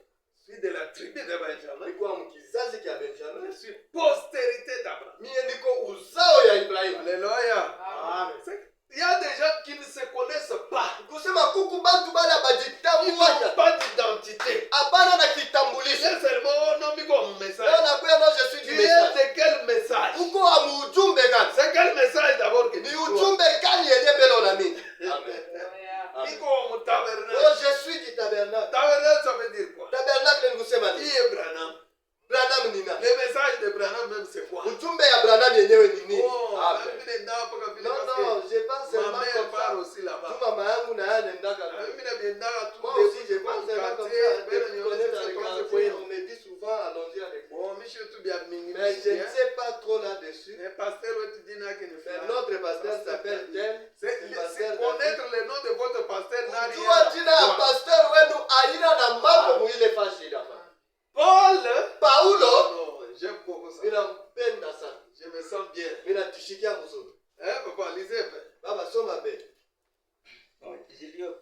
[SPEAKER 2] Je suis de la tribu de Benjamin.
[SPEAKER 1] Niko mkizazi cha Benjamin.
[SPEAKER 2] Je suis postérité d'Abraham.
[SPEAKER 1] Mie niko uzao ya Ibrahimu.
[SPEAKER 2] Alléluia.
[SPEAKER 1] Amen.
[SPEAKER 2] Il y a des gens qui ne se connaissent pas.
[SPEAKER 1] Kusema kuku bantu bale
[SPEAKER 2] Ils
[SPEAKER 1] bajitambua
[SPEAKER 2] n'ont pas d'identité.
[SPEAKER 1] abana na
[SPEAKER 2] Ils
[SPEAKER 1] kitambulisho.
[SPEAKER 2] sont seulement non, mais comme
[SPEAKER 1] Leo
[SPEAKER 2] message.
[SPEAKER 1] nakuya no je suis
[SPEAKER 2] Tu
[SPEAKER 1] du
[SPEAKER 2] es
[SPEAKER 1] message.
[SPEAKER 2] de quel message?
[SPEAKER 1] Uko wa muujumbe gani?
[SPEAKER 2] C'est quel message d'abord que
[SPEAKER 1] Ni
[SPEAKER 2] tu dois?
[SPEAKER 1] ujumbe gani yenye mbele unaamini? Amen.
[SPEAKER 2] Ni
[SPEAKER 1] Amen.
[SPEAKER 2] comme tabernacle.
[SPEAKER 1] Oh, je suis du tabernacle.
[SPEAKER 2] Tabernacle, ça veut dire quoi?
[SPEAKER 1] Tabernacle ni kusema
[SPEAKER 2] Qui
[SPEAKER 1] nini?
[SPEAKER 2] est Branham?
[SPEAKER 1] Branham ni nani?
[SPEAKER 2] Le message de Branham même c'est quoi?
[SPEAKER 1] Ujumbe ya Branham yenyewe ni nini?
[SPEAKER 2] Oh,
[SPEAKER 1] Amen.
[SPEAKER 2] même les nappes quand il
[SPEAKER 1] Non,
[SPEAKER 2] parce
[SPEAKER 1] non, je pense
[SPEAKER 2] que
[SPEAKER 1] seulement
[SPEAKER 2] ma mère
[SPEAKER 1] comme
[SPEAKER 2] part
[SPEAKER 1] ça.
[SPEAKER 2] aussi là-bas.
[SPEAKER 1] Tu mama yangu na yeye anaendaka.
[SPEAKER 2] Mimi na bienda
[SPEAKER 1] Moi
[SPEAKER 2] tous
[SPEAKER 1] aussi, je pense seulement comme ça. Depuis qu'on est dans le quartier, on me dit souvent, allons-y avec moi.
[SPEAKER 2] Bon, monsieur tout bien mini.
[SPEAKER 1] Mais je ne sais pas trop là-dessus.
[SPEAKER 2] Mais pasteur tu dis na que ne
[SPEAKER 1] Mais notre pasteur s'appelle Jen.
[SPEAKER 2] C'est connaître le nom de votre pasteur n'a rien.
[SPEAKER 1] Kujua jina ya
[SPEAKER 2] à voir.
[SPEAKER 1] pasteur wenu aina na mambo muile fashida.
[SPEAKER 2] Paul.
[SPEAKER 1] Paulo,
[SPEAKER 2] Non, j'aime beaucoup ça.
[SPEAKER 1] ninampenda sana.
[SPEAKER 2] Je me sens bien.
[SPEAKER 1] Ninatushikia mzuri.
[SPEAKER 2] Hein, papa, lisez.
[SPEAKER 1] Baba soma mbele.
[SPEAKER 3] Je lis au-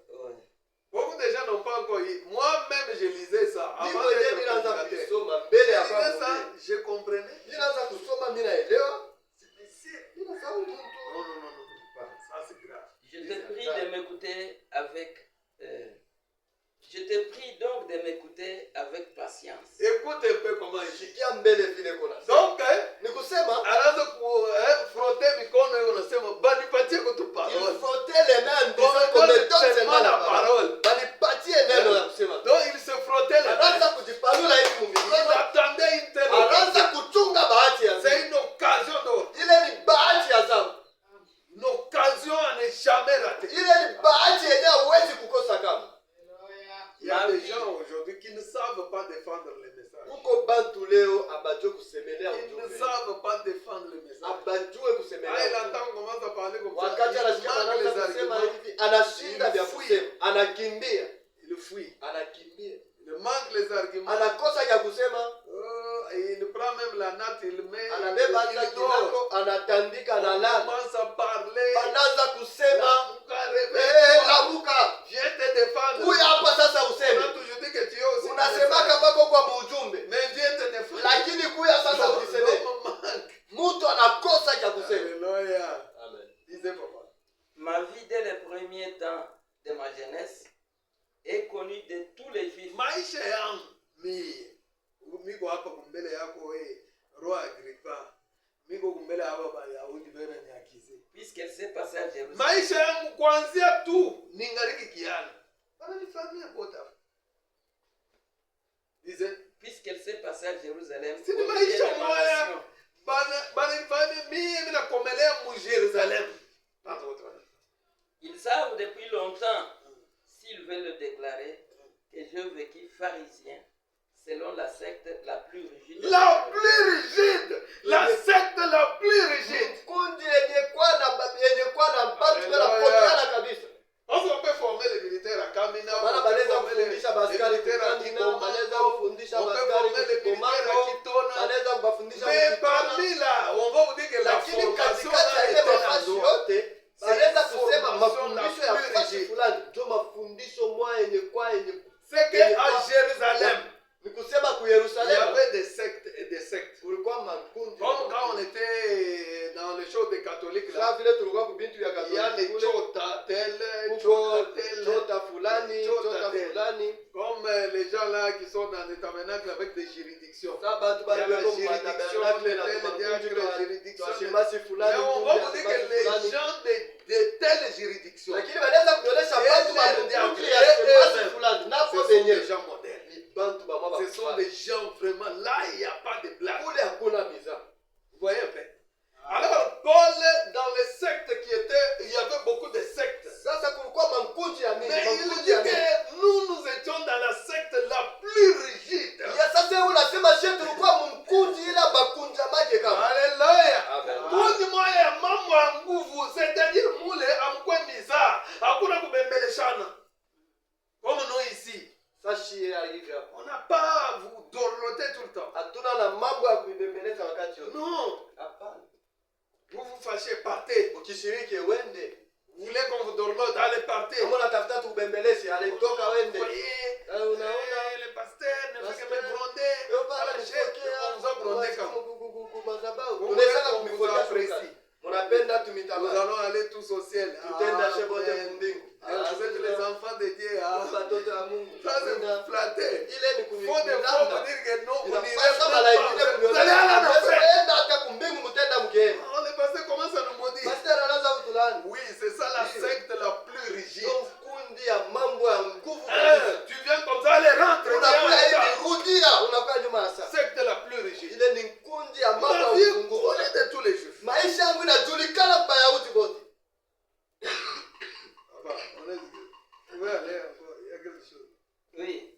[SPEAKER 2] Beaucoup de gens n'ont pas encore eu. Moi-même, je lisais ça.
[SPEAKER 1] Mimi
[SPEAKER 2] Avant
[SPEAKER 1] mwenyewe
[SPEAKER 2] d'être
[SPEAKER 1] ninaanza
[SPEAKER 2] prédicateur.
[SPEAKER 1] kusoma mbele
[SPEAKER 2] Je
[SPEAKER 1] ya
[SPEAKER 2] lisais
[SPEAKER 1] baba.
[SPEAKER 2] ça, je comprenais.
[SPEAKER 1] Ninaanza kusoma mimi naelewa.
[SPEAKER 2] Mais c'est-
[SPEAKER 1] Ninafahamu tu.
[SPEAKER 2] Non, non, non, non. Ça, c'est grave.
[SPEAKER 3] Je te prie de m'écouter avec. Je te prie donc de m'écouter avec patience.
[SPEAKER 2] Écoute un peu comment il dit.
[SPEAKER 1] Shikia mbele vile kuna.
[SPEAKER 2] Donc,
[SPEAKER 1] Ni kusema
[SPEAKER 2] anaanza frotter mikono hiyo unasema banipatie kutu
[SPEAKER 1] il
[SPEAKER 2] parole.
[SPEAKER 1] frottait les mains en disant
[SPEAKER 2] On
[SPEAKER 1] qu'on
[SPEAKER 2] me
[SPEAKER 1] me
[SPEAKER 2] donne
[SPEAKER 1] donne
[SPEAKER 2] seulement
[SPEAKER 1] seulement
[SPEAKER 2] la
[SPEAKER 1] la parole.
[SPEAKER 2] parole.
[SPEAKER 1] Banipatie neno la kusema.
[SPEAKER 2] Donc il se frottait les
[SPEAKER 1] Anaanza
[SPEAKER 2] mains.
[SPEAKER 1] kujipalula hivi
[SPEAKER 2] Il
[SPEAKER 1] mumikono.
[SPEAKER 2] attendait une telle
[SPEAKER 1] Anaanza
[SPEAKER 2] occasion.
[SPEAKER 1] kuchunga bahati ya
[SPEAKER 2] C'est
[SPEAKER 1] Mungu.
[SPEAKER 2] une occasion d'or.
[SPEAKER 1] Ile ni bahati ya zamu.
[SPEAKER 2] Une occasion à ne jamais rater.
[SPEAKER 1] Ile ni bahati yenye huwezi kukosa kama.
[SPEAKER 2] Il y a des gens aujourd'hui qui ne savent pas défendre les messages.
[SPEAKER 1] Uko bantu leo abajue kusemelea
[SPEAKER 2] Ils ne
[SPEAKER 1] ujumbe.
[SPEAKER 2] savent pas défendre les messages.
[SPEAKER 1] Abajue
[SPEAKER 2] Ah, il
[SPEAKER 1] kusemelea ujumbe.
[SPEAKER 2] entend, on commence à parler comme ça.
[SPEAKER 1] Wakati
[SPEAKER 2] Il
[SPEAKER 1] anasikia
[SPEAKER 2] manque
[SPEAKER 1] anaanza
[SPEAKER 2] les
[SPEAKER 1] kusema
[SPEAKER 2] arguments.
[SPEAKER 1] hivi, anashinda vya kusema, anakimbia,
[SPEAKER 2] Il fuit.
[SPEAKER 1] anakimbia.
[SPEAKER 2] Il manque les arguments.
[SPEAKER 1] Anakosa ya kusema,
[SPEAKER 2] Il prend même la natte, il met.
[SPEAKER 1] anabeba hata
[SPEAKER 2] Il dort.
[SPEAKER 1] kinako, anatandika,
[SPEAKER 2] On
[SPEAKER 1] analala.
[SPEAKER 2] commence à parler.
[SPEAKER 1] Anaanza kusema,
[SPEAKER 2] Lamuka, réveille-toi.
[SPEAKER 1] lamuka,
[SPEAKER 2] Viens te défendre.
[SPEAKER 1] kuya hapa sasa
[SPEAKER 2] On a
[SPEAKER 1] useme.
[SPEAKER 2] toujours dit que tu es aussi.
[SPEAKER 1] Unasemaka pako kwa muujumbe,
[SPEAKER 2] Mais viens te défendre.
[SPEAKER 1] lakini kuya sasa usiseme.
[SPEAKER 2] L'homme manque.
[SPEAKER 1] Mtu anakosa cha kusema.
[SPEAKER 2] Alléluia.
[SPEAKER 1] Amen.
[SPEAKER 2] Disais papa.
[SPEAKER 3] Ma vie dès les premiers temps de ma jeunesse est connue de tous les juifs.
[SPEAKER 2] Maisha yangu miko hapa kumbele yako wewe Roho Agripa. Miko kumbele hapa Wayahudi bena niakize.
[SPEAKER 3] Puisqu'elle s'est passée à Jérusalem.
[SPEAKER 2] Maisha yangu kuanzia tu ningariki kiana. Bana nifanyia bota. Disais
[SPEAKER 3] Puisqu'elle s'est passée à Jérusalem.
[SPEAKER 2] si ni
[SPEAKER 3] au milieu
[SPEAKER 2] maisha
[SPEAKER 3] de ma
[SPEAKER 2] moya
[SPEAKER 3] nation.
[SPEAKER 2] bana nifanyia mimi nakomelea mu Jerusalem. Pardon.
[SPEAKER 3] Ils savent depuis longtemps, s'ils veulent le déclarer, que pharisiens, selon la secte la plus rigide.
[SPEAKER 2] La plus rigide. La secte la plus rigide.
[SPEAKER 1] Kundi yenye kwa na mpatu kwa na poteana kabisa.
[SPEAKER 2] Parce qu'on peut former les militaires à Kamina.
[SPEAKER 1] Maana banaweza kufundisha baskari Kamina, banaweza kufundisha baskari Komando, banaweza kufundisha
[SPEAKER 2] mais parmi là, on va vous dire que la
[SPEAKER 1] lakini
[SPEAKER 2] formation
[SPEAKER 1] katikati ya ile mafasi yote banaweza kusema
[SPEAKER 2] formation la
[SPEAKER 1] mafundisho ya
[SPEAKER 2] plus
[SPEAKER 1] fasi
[SPEAKER 2] rigide.
[SPEAKER 1] fulani ndio mafundisho mwa yenye
[SPEAKER 2] C'est qu'à Jérusalem,
[SPEAKER 1] ni kusema ku
[SPEAKER 2] il y
[SPEAKER 1] Yerusalemu
[SPEAKER 2] avait des sectes et des sectes.
[SPEAKER 1] kulikuwa makundi
[SPEAKER 2] Comme quand on était dans les choses des catholiques
[SPEAKER 1] kama
[SPEAKER 2] là,
[SPEAKER 1] vile tulikuwa kubintu ya
[SPEAKER 2] il y a les
[SPEAKER 1] Katoliki kule
[SPEAKER 2] chota tel,
[SPEAKER 1] kuko
[SPEAKER 2] chota tel.
[SPEAKER 1] chota fulani chota
[SPEAKER 2] tel.
[SPEAKER 1] fulani
[SPEAKER 2] Comme les gens là qui sont dans des tabernacles avec des juridictions.
[SPEAKER 1] sasa batu
[SPEAKER 2] Il y a la
[SPEAKER 1] bali
[SPEAKER 2] juridiction de tel diacre, la juridiction de...
[SPEAKER 1] washimasi
[SPEAKER 2] Mais
[SPEAKER 1] fulani
[SPEAKER 2] on va vous dire que les gens de telle juridiction,
[SPEAKER 1] lakini wanaweza kuonyesha batu
[SPEAKER 2] Et
[SPEAKER 1] wa
[SPEAKER 2] les
[SPEAKER 1] kundi
[SPEAKER 2] diacres,
[SPEAKER 1] ya shemasi
[SPEAKER 2] et-
[SPEAKER 1] fulani
[SPEAKER 2] ce
[SPEAKER 1] napo
[SPEAKER 2] sont des
[SPEAKER 1] benye
[SPEAKER 2] gens modernes.
[SPEAKER 1] ni bantu ba mwa
[SPEAKER 2] Ce sont des gens vraiment, là il n'y a pas de blague.
[SPEAKER 1] kule hakuna biza.
[SPEAKER 2] Vous voyez un peu. Alors Paul, dans les sectes qui étaient, il y avait beaucoup de sectes.
[SPEAKER 1] Sasa kulikuwa mankundi ya nini?
[SPEAKER 2] Mais il
[SPEAKER 1] Mankundi
[SPEAKER 2] dit
[SPEAKER 1] ya nini?
[SPEAKER 2] que nous étions dans la secte la plus rigide.
[SPEAKER 1] Ya sasa wewe unasema shetu tulikuwa mkundi ila bakunja maje kama.
[SPEAKER 2] Alléluia.
[SPEAKER 1] Amen.
[SPEAKER 2] Kundi moja ya mambo ya nguvu, c'est-à-dire mule amkwe miza, hakuna kubembeleshana. Comme nous ici,
[SPEAKER 1] Sashi ya hivi hapo.
[SPEAKER 2] on n'a pas à vous dorloter tout le temps.
[SPEAKER 1] Hatuna na mambo ya kuibembeleza wakati wote.
[SPEAKER 2] Non,
[SPEAKER 1] Hapana.
[SPEAKER 2] vous vous fâchez, partez.
[SPEAKER 1] Ukishiriki wende.
[SPEAKER 2] Vous voulez qu'on vous dorlote, allez partez.
[SPEAKER 1] Kama unatafuta tukubembeleze, alitoka
[SPEAKER 2] Vous
[SPEAKER 1] wende.
[SPEAKER 2] voyez,
[SPEAKER 1] Unaona?
[SPEAKER 2] le pasteur ne fait que me
[SPEAKER 1] Pasteur.
[SPEAKER 2] gronder.
[SPEAKER 1] Yo bana
[SPEAKER 2] Alors, on vous a grondé comme.
[SPEAKER 1] madhabahu.
[SPEAKER 2] Vous
[SPEAKER 1] Unaweza
[SPEAKER 2] voulez qu'on vous
[SPEAKER 1] kumfuata
[SPEAKER 2] apprécie.
[SPEAKER 1] Sukari. Unapenda
[SPEAKER 2] Nous
[SPEAKER 1] tumitamani.
[SPEAKER 2] allons aller tous au ciel.
[SPEAKER 1] Tutenda shebote
[SPEAKER 2] Amen.
[SPEAKER 1] mbingu.
[SPEAKER 2] Vous êtes les enfants de Dieu. Hein?
[SPEAKER 1] Watoto wa Mungu.
[SPEAKER 2] Ça, c'est vous flatter.
[SPEAKER 1] Ile ni
[SPEAKER 2] Faut des fois vous
[SPEAKER 1] kunilanda.
[SPEAKER 2] dire que non, vous n'irez
[SPEAKER 1] Inapaswa
[SPEAKER 2] pas.
[SPEAKER 1] malaika
[SPEAKER 2] Vous allez aller en enfer.
[SPEAKER 1] enda hata kumbingu mtenda mgeni.
[SPEAKER 2] On est passé, commence à nous maudire.
[SPEAKER 1] Pastor anaanza kutulani.
[SPEAKER 2] Oui, c'est ça la secte la plus rigide.
[SPEAKER 1] Ndio kundi ya mambo ya nguvu
[SPEAKER 2] Hein,
[SPEAKER 1] kabisa.
[SPEAKER 2] tu viens comme ça, allez rentre.
[SPEAKER 1] Unakuwa
[SPEAKER 2] viens,
[SPEAKER 1] hivi rudia, unakuwa nyuma ya saa.
[SPEAKER 2] secte la plus rigide.
[SPEAKER 1] Ile ni kundi ya mambo
[SPEAKER 2] Ma
[SPEAKER 1] ya
[SPEAKER 2] vie
[SPEAKER 1] ufunguo.
[SPEAKER 2] coulée de tous les jours.
[SPEAKER 1] Maisha yangu inajulikana kwa Wayahudi wote.
[SPEAKER 2] On est... Vous pouvez aller encore, il y a quelque chose.
[SPEAKER 3] Oui.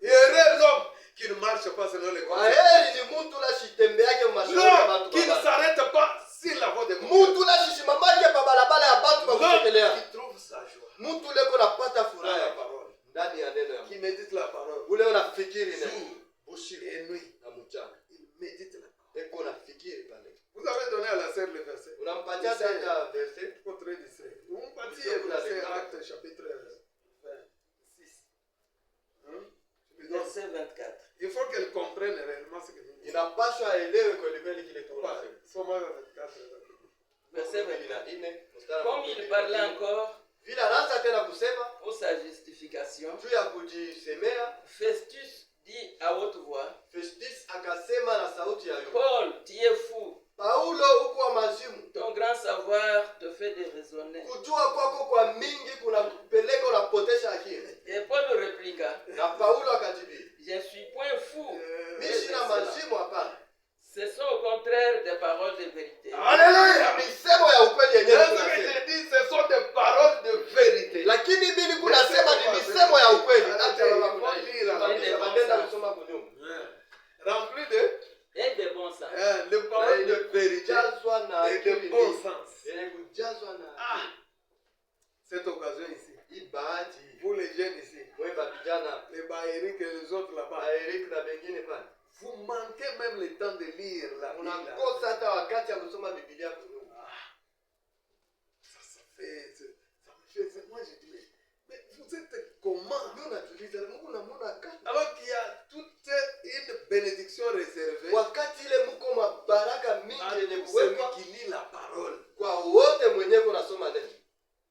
[SPEAKER 2] Il y a l'homme qui ne marche pas selon les conseils.
[SPEAKER 1] Waheri ni mtu la shitembeake mashauri ya
[SPEAKER 2] L'homme
[SPEAKER 1] watu
[SPEAKER 2] qui ne
[SPEAKER 1] babala.
[SPEAKER 2] s'arrête pas sur la voie de
[SPEAKER 1] Mtu la shishimamake pa barabara ya watu
[SPEAKER 2] L'homme
[SPEAKER 1] bakusogelea.
[SPEAKER 2] qui trouve sa joie
[SPEAKER 1] Mtu leko napata
[SPEAKER 2] dans
[SPEAKER 1] furaha
[SPEAKER 2] la
[SPEAKER 1] ya
[SPEAKER 2] parole,
[SPEAKER 1] ndani ya neno ya Mungu.
[SPEAKER 2] qui médite la parole,
[SPEAKER 1] Ule unafikiri
[SPEAKER 2] jour
[SPEAKER 1] neno usiku
[SPEAKER 2] et nuit,
[SPEAKER 1] na mchana.
[SPEAKER 2] il médite la parole.
[SPEAKER 1] Eko nafikiri pale.
[SPEAKER 2] Vous avez donné à la sœur le verset.
[SPEAKER 1] Unampatia tata verse.
[SPEAKER 2] Il faut très distrait. Vous me partiez le verset Actes chapitre 26. Hein? Je me donne-
[SPEAKER 3] Verset 24.
[SPEAKER 2] Il faut qu'elle comprenne réellement ce que nous disons.
[SPEAKER 1] Inapaswa aelewe kweli kweli kile
[SPEAKER 2] Pas-
[SPEAKER 1] tunasema.
[SPEAKER 2] Somme 24.
[SPEAKER 3] Verset 24.
[SPEAKER 1] 24. Mstari
[SPEAKER 3] Comme il parlait encore
[SPEAKER 1] vile anaanza tena kusema
[SPEAKER 3] pour sa justification,
[SPEAKER 1] juu ya kujisemea,
[SPEAKER 3] Festus dit à haute voix,
[SPEAKER 1] Festus akasema na sauti ya yule,
[SPEAKER 3] Paul, tu es fou.
[SPEAKER 1] Paulo huko wa mazimu,
[SPEAKER 3] Ton grand savoir te fait déraisonner.
[SPEAKER 1] kujua kwako kwa mingi kunakupeleka unapotesha akili.
[SPEAKER 3] Et Paul répliqua,
[SPEAKER 1] Na Paulo akajibu,
[SPEAKER 3] je ne suis point fou.
[SPEAKER 1] mimi sina mazimu hapana.
[SPEAKER 3] Ce sont au contraire des paroles de vérité.
[SPEAKER 2] Alléluia!
[SPEAKER 1] Misemo ya ukweli
[SPEAKER 2] Et
[SPEAKER 1] yenyewe
[SPEAKER 2] ce que
[SPEAKER 1] tunasema.
[SPEAKER 2] j'ai dit, ce sont des paroles de vérité.
[SPEAKER 1] Lakini mimi kunasema ni misemo ya ukweli.
[SPEAKER 2] Acha
[SPEAKER 1] Acha baba
[SPEAKER 2] baba
[SPEAKER 1] kunalira
[SPEAKER 2] kunalira.
[SPEAKER 1] kabisa badenda kusoma kunyuma.
[SPEAKER 2] Rempli de
[SPEAKER 3] Et de bon sens.
[SPEAKER 2] les paroles de vérité
[SPEAKER 1] Kujazwa na
[SPEAKER 2] et de
[SPEAKER 1] akili
[SPEAKER 2] bon
[SPEAKER 1] mingi.
[SPEAKER 2] sens.
[SPEAKER 1] Yenye kujazwa na
[SPEAKER 2] Ah, cette occasion ici,
[SPEAKER 1] hii bahati.
[SPEAKER 2] pour les jeunes ici,
[SPEAKER 1] Mweba vijana
[SPEAKER 2] les Bahériques et les autres là-bas,
[SPEAKER 1] Eric na bengine pale.
[SPEAKER 2] vous manquez même le temps de lire la Bible.
[SPEAKER 1] Unakosa hata wakati ya kusoma Biblia kunyuma.
[SPEAKER 2] Ça fait, moi je dis, mais vous êtes comment?
[SPEAKER 1] Mimi unajiuliza Mungu namuona kati.
[SPEAKER 2] Alors qu'il y a toute une bénédiction réservée
[SPEAKER 1] Wakati ile mko mabaraka
[SPEAKER 2] à
[SPEAKER 1] mingi yenye
[SPEAKER 2] tout celui
[SPEAKER 1] kuwekwa
[SPEAKER 2] qui lit la parole,
[SPEAKER 1] kwa wote mwenye kunasoma neno.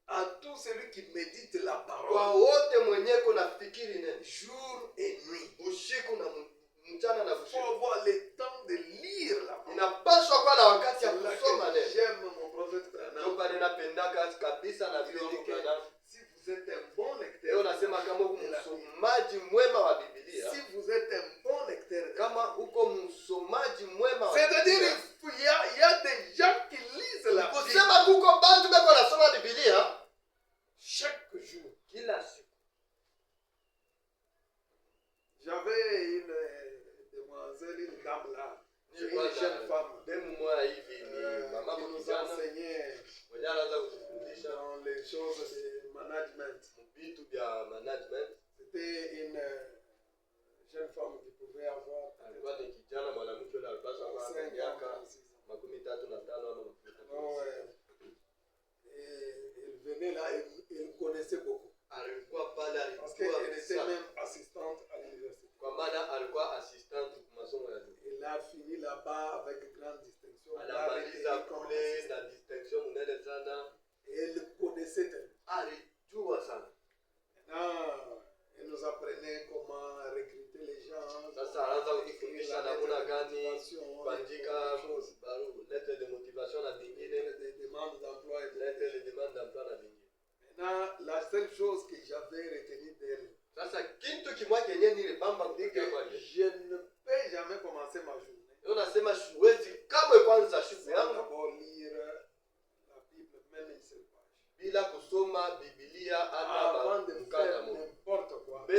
[SPEAKER 2] à tout celui qui médite la
[SPEAKER 1] Kwa
[SPEAKER 2] parole,
[SPEAKER 1] wote mwenye kunafikiri neno.
[SPEAKER 2] jour et nuit.
[SPEAKER 1] Usiku na mchana na
[SPEAKER 2] Il faut
[SPEAKER 1] usiku.
[SPEAKER 2] avoir le temps de lire la parole.
[SPEAKER 1] Inapaswa kuwa na wakati ya
[SPEAKER 2] C'est là
[SPEAKER 1] kusoma
[SPEAKER 2] que
[SPEAKER 1] neno.
[SPEAKER 2] j'aime mon prophète Branham.
[SPEAKER 1] Ndio pale napendaka kabisa na
[SPEAKER 2] Il
[SPEAKER 1] vile
[SPEAKER 2] dit
[SPEAKER 1] niko
[SPEAKER 2] que
[SPEAKER 1] Branham.
[SPEAKER 2] si vous êtes un bon
[SPEAKER 1] Leo
[SPEAKER 2] lecteur,
[SPEAKER 1] nasema kama uko msomaji mwema wa Biblia,
[SPEAKER 2] si vous êtes un bon lecteur,
[SPEAKER 1] kama uko msomaji mwema wa
[SPEAKER 2] c'est-à-dire
[SPEAKER 1] Biblia,
[SPEAKER 2] il y a des gens qui lisent la Bible
[SPEAKER 1] kusema kuko bantu beko nasoma Biblia
[SPEAKER 2] chaque jour.
[SPEAKER 1] kila siku.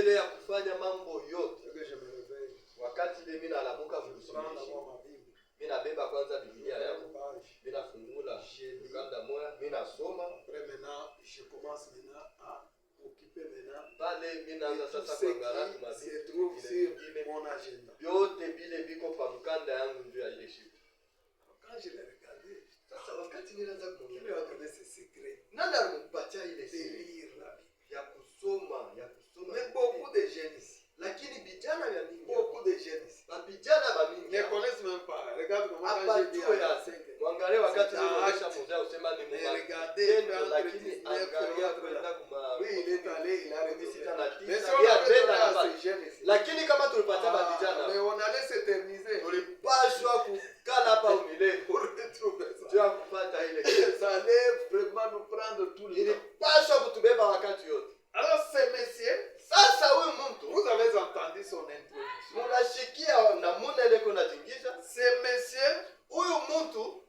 [SPEAKER 1] mbele ya kufanya mambo yote,
[SPEAKER 2] que je me réveille,
[SPEAKER 1] wakati ile mimi nalamuka
[SPEAKER 2] prends
[SPEAKER 1] mkusubishi,
[SPEAKER 2] d'abord ma Bible,
[SPEAKER 1] mimi nabeba kwanza Biblia yangu,
[SPEAKER 2] page.
[SPEAKER 1] mimi nafungula kanda moja, mimi nasoma
[SPEAKER 2] Après maintenant, je commence maintenant à occuper maintenant
[SPEAKER 1] pale, mimi naanza
[SPEAKER 2] tout
[SPEAKER 1] sasa
[SPEAKER 2] ce
[SPEAKER 1] kuangalia
[SPEAKER 2] qui
[SPEAKER 1] mazishi
[SPEAKER 2] se trouve sur mon agenda.
[SPEAKER 1] vyote vile viko pa mkanda yangu ndio ya ile siku.
[SPEAKER 2] Quand je l'ai regardé,
[SPEAKER 1] Sasa wakati nilianza
[SPEAKER 2] qui lui
[SPEAKER 1] kumwambia
[SPEAKER 2] a donné ce secret
[SPEAKER 1] nani alimpatia ile
[SPEAKER 2] de
[SPEAKER 1] siri
[SPEAKER 2] lire la Bible?
[SPEAKER 1] ya kusoma
[SPEAKER 2] Mais beaucoup de jeunes ici,
[SPEAKER 1] lakini vijana ya mingi,
[SPEAKER 2] beaucoup de jeunes ici,
[SPEAKER 1] vijana ba mingi
[SPEAKER 2] ne connaissent même pas. Regarde comment
[SPEAKER 1] hapa
[SPEAKER 2] quand j'ai dit
[SPEAKER 1] tu
[SPEAKER 2] à
[SPEAKER 1] ya
[SPEAKER 2] 5
[SPEAKER 1] mwangalie wakati
[SPEAKER 2] C'est
[SPEAKER 1] nilionyesha
[SPEAKER 2] acte.
[SPEAKER 1] mzee usema ni
[SPEAKER 2] Mais regardez,
[SPEAKER 1] mmatendo,
[SPEAKER 2] entre
[SPEAKER 1] lakini
[SPEAKER 2] 19
[SPEAKER 1] angalia
[SPEAKER 2] et
[SPEAKER 1] kwenda kuma
[SPEAKER 2] oui, il est allé, il a
[SPEAKER 1] sita
[SPEAKER 2] retourné.
[SPEAKER 1] na
[SPEAKER 2] Mais si
[SPEAKER 1] tisa
[SPEAKER 2] on
[SPEAKER 1] ya
[SPEAKER 2] avait donné
[SPEAKER 1] mbele
[SPEAKER 2] à
[SPEAKER 1] hapa.
[SPEAKER 2] ces jeunes ici,
[SPEAKER 1] Lakini kama tulipatia ba
[SPEAKER 2] mais
[SPEAKER 1] vijana
[SPEAKER 2] on allait s'éterniser
[SPEAKER 1] tulipashwa kukala hapa umilele
[SPEAKER 2] pour retrouver ça.
[SPEAKER 1] ndio kupata ile
[SPEAKER 2] Ça allait vraiment nous prendre tout le temps.
[SPEAKER 1] ilipashwa kutubeba wakati yote.
[SPEAKER 2] Alors, ce monsieur,
[SPEAKER 1] Sasa huyu mtu
[SPEAKER 2] vous avez entendu son introduction.
[SPEAKER 1] munashikia namuna ile kuna jingisha,
[SPEAKER 2] Ce monsieur
[SPEAKER 1] huyu mtu